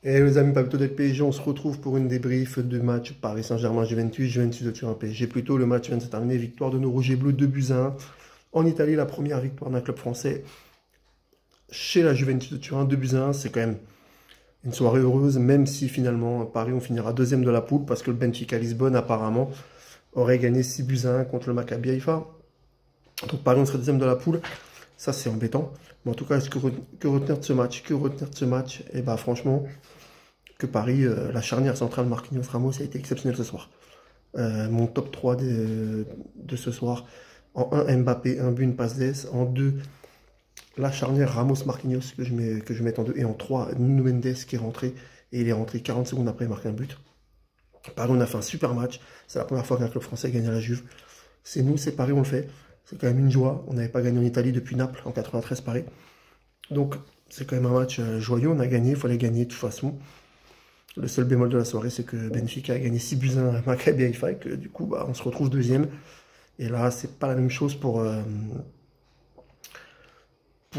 Et les amis Papito del PSG, on se retrouve pour une débrief de match Paris Saint-Germain-Juventus, Juventus de Turin PSG. Plutôt, le match vient de se terminer, victoire de nos Rouges et Bleus, 2-1. En Italie, la première victoire d'un club français chez la Juventus de Turin, 2-1. C'est quand même une soirée heureuse, même si finalement, Paris, on finira deuxième de la poule, parce que le Benfica Lisbonne, apparemment, aurait gagné 6-1 contre le Maccabi Haïfa. Donc Paris, on serait deuxième de la poule. Ça, c'est embêtant. Mais en tout cas, que retenir de ce match? Que retenir de ce match? Et bah franchement, que Paris, la charnière centrale Marquinhos-Ramos a été exceptionnelle ce soir. Mon top 3 de ce soir. En 1, Mbappé, un but, une passe d'ess. En 2, la charnière Ramos-Marquinhos que je mets en 2. Et en 3, Nuno Mendes qui est rentré. Et il est rentré 40 secondes après marquer un but. Paris, on a fait un super match. C'est la première fois qu'un club français gagne à la Juve. C'est nous, c'est Paris, on le fait. C'est quand même une joie. On n'avait pas gagné en Italie depuis Naples en 93 Paris. Donc c'est quand même un match joyeux. On a gagné, il fallait gagner de toute façon. Le seul bémol de la soirée, c'est que Benfica a gagné 6-1 à Maccabi Haïfa et que du coup, bah, on se retrouve deuxième. Et là, c'est pas la même chose pour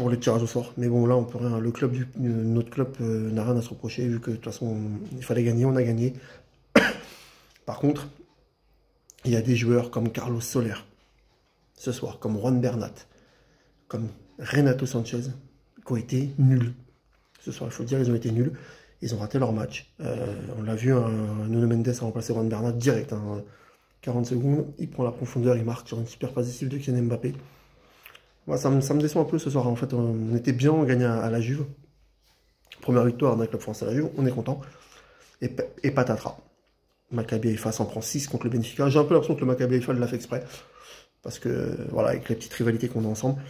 le tirage au sort. Mais bon, là, on peut rien. Notre club n'a rien à se reprocher vu que de toute façon, il fallait gagner, on a gagné. Par contre, il y a des joueurs comme Carlos Soler ce soir, comme Juan Bernat, comme Renato Sanchez, qui ont été nuls. Ce soir, il faut le dire, ils ont été nuls. Ils ont raté leur match. On l'a vu, Nuno Mendes a remplacé Juan Bernat direct. 40 secondes, il prend la profondeur, il marque sur une super passe décisive de Kylian Mbappé. Moi, ça me déçoit un peu ce soir. En fait, on était bien, on gagnait à la Juve. Première victoire d'un club français à la Juve, on est content. Et patatras. Maccabi Haïfa s'en prend 6 contre le Benfica. J'ai un peu l'impression que le Maccabi Haïfa l'a fait exprès. Parce que, voilà, avec les petites rivalités qu'on a ensemble,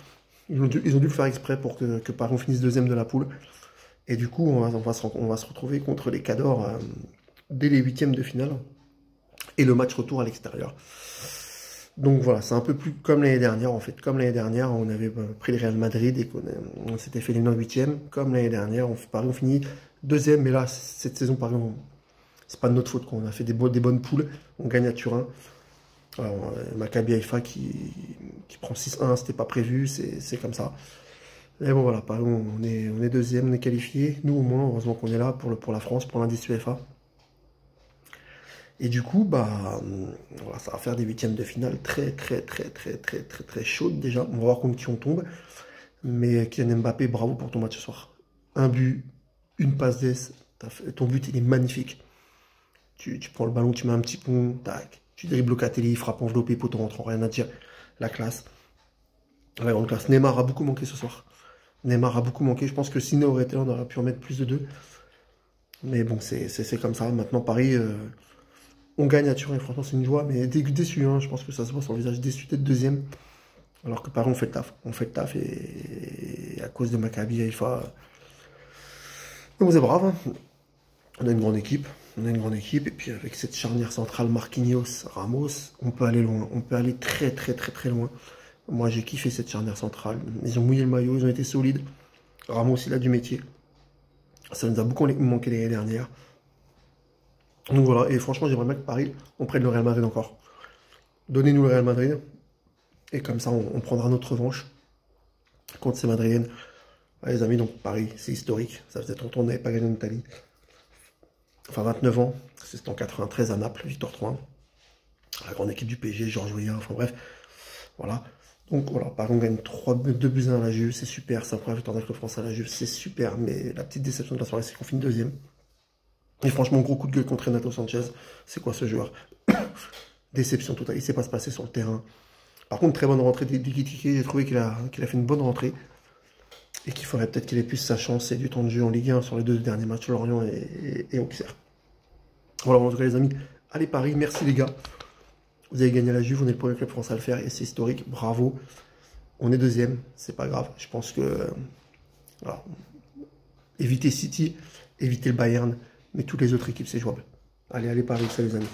ils ont dû le faire exprès pour que Paris finisse deuxième de la poule. Et du coup, on va se retrouver contre les Cadors dès les huitièmes de finale. Et le match retour à l'extérieur. Donc voilà, c'est un peu plus comme l'année dernière, en fait. Comme l'année dernière, on avait pris le Real Madrid et qu'on s'était fait les 9 huitièmes. Comme l'année dernière, Paris, on finit deuxième. Mais là, cette saison, Paris, c'est pas de notre faute. On a fait des bonnes poules. On gagne à Turin. Alors, Maccabi Haïfa qui prend 6-1, c'était pas prévu, c'est comme ça. Et bon voilà, Paris, on est deuxième, on est qualifié. Nous au moins, heureusement qu'on est là pour la France, pour l'indice UEFA. Et du coup, bah voilà, ça va faire des huitièmes de finale très chaudes déjà. On va voir contre qui on tombe. Mais Kylian Mbappé, bravo pour ton match ce soir. Un but, une passe d'ess, ton but il est magnifique. Tu prends le ballon, tu mets un petit pont, tac. Tu dribbles Locatelli, frappe enveloppé, poteau rentrant, rien à dire. La classe. La grande classe. Neymar a beaucoup manqué ce soir. Neymar a beaucoup manqué. Je pense que si Néo aurait été là, on aurait pu en mettre plus de 2. Mais bon, c'est comme ça. Maintenant, Paris, on gagne à Turin. Franchement, c'est une joie. Mais déçu, hein. Je pense que ça se voit sur le visage déçu d'être deuxième. Alors que Paris, on fait le taf. On fait le taf. Et à cause de Maccabi Haïfa, on est brave. Hein. On a une grande équipe. Et puis avec cette charnière centrale Marquinhos, Ramos, on peut aller loin. On peut aller très loin. Moi, j'ai kiffé cette charnière centrale. Ils ont mouillé le maillot, ils ont été solides. Ramos, il a du métier. Ça nous a beaucoup manqué l'année dernière. Donc voilà, et franchement, j'aimerais bien que Paris, on prenne le Real Madrid encore. Donnez-nous le Real Madrid. Et comme ça, on prendra notre revanche contre ces Madriennes. Ouais, les amis, donc Paris, c'est historique. Ça faisait 30 ans qu'on n'avait pas gagné en Italie. Enfin, 29 ans. C'était en 93 à Naples, victoire 3-1. La grande équipe du PSG, Georges Weah, enfin bref. Voilà. Donc voilà, Paris, on gagne 2-1 à la Juve, c'est super. C'est la première victoire d'un club français à la Juve, c'est super. Mais la petite déception de la soirée, c'est qu'on finit deuxième. Et franchement, gros coup de gueule contre Renato Sanchez. C'est quoi ce joueur? Déception totale, il ne sait pas se passer sur le terrain. Par contre, très bonne rentrée d'Ekitike. J'ai trouvé qu'il a fait une bonne rentrée. Et qu'il faudrait peut-être qu'il ait plus sa chance et du temps de jeu en Ligue 1 sur les 2 derniers matchs, Lorient et Auxerre. Voilà, en tout cas, les amis, allez Paris, merci les gars. Vous avez gagné la Juve, on est le premier club français à le faire et c'est historique, bravo. On est deuxième, c'est pas grave. Je pense que voilà, évitez City, évitez le Bayern, mais toutes les autres équipes c'est jouable. Allez Paris, salut les amis.